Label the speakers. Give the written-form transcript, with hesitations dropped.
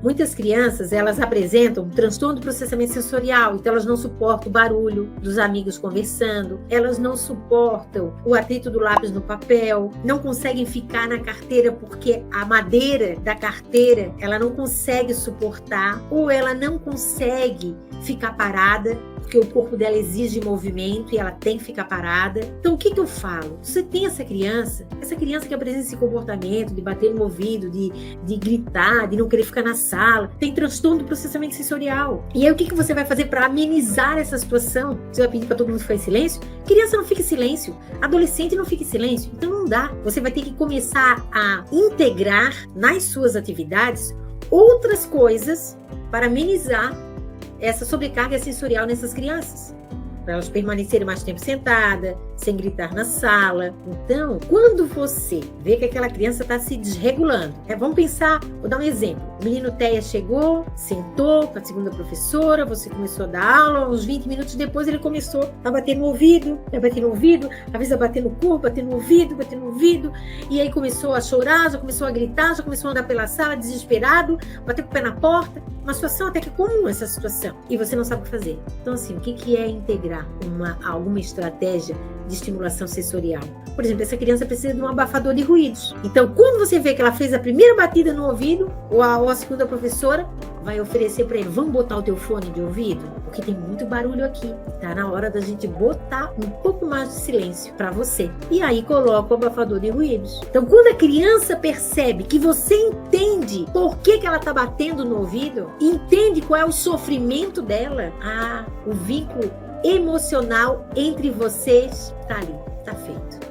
Speaker 1: Muitas crianças, elas apresentam um transtorno do processamento sensorial, então elas não suportam o barulho dos amigos conversando, elas não suportam o atrito do lápis no papel, não conseguem ficar na carteira porque a madeira da carteira, ela não consegue suportar, ou ela não consegue ficar parada, porque o corpo dela exige movimento e ela tem que ficar parada. Então, o que eu falo? Você tem essa criança que apresenta esse comportamento de bater no ouvido, de gritar, de não querer ficar na sala, tem transtorno do processamento sensorial. E aí, o que você vai fazer para amenizar essa situação? Você vai pedir para todo mundo ficar em silêncio? Criança não fica em silêncio, adolescente não fica em silêncio, então não dá. Você vai ter que começar a integrar nas suas atividades outras coisas para amenizar essa sobrecarga sensorial nessas crianças, para elas permanecerem mais tempo sentada, sem gritar na sala. Então, quando você vê que aquela criança está se desregulando, vamos pensar, vou dar um exemplo. O menino Teia chegou, sentou com a segunda professora, você começou a dar aula, uns 20 minutos depois ele começou a bater no ouvido, às vezes a bater no corpo, bater no ouvido, e aí começou a chorar, já começou a gritar, já começou a andar pela sala desesperado, bater com o pé na porta. Uma situação até que é comum essa situação, e você não sabe o que fazer. Então, assim, o que é integrar alguma estratégia de estimulação sensorial? Por exemplo, essa criança precisa de um abafador de ruídos. Então, quando você vê que ela fez a primeira batida no ouvido, ou a segunda professora vai oferecer para ele, vamos botar o teu fone de ouvido? Porque tem muito barulho aqui. Tá na hora da gente botar um pouco mais de silêncio para você. E aí coloca o abafador de ruídos. Então, quando a criança percebe que você entende por que ela tá batendo no ouvido, entende qual é o sofrimento dela, o vínculo emocional entre vocês tá ali, tá feito.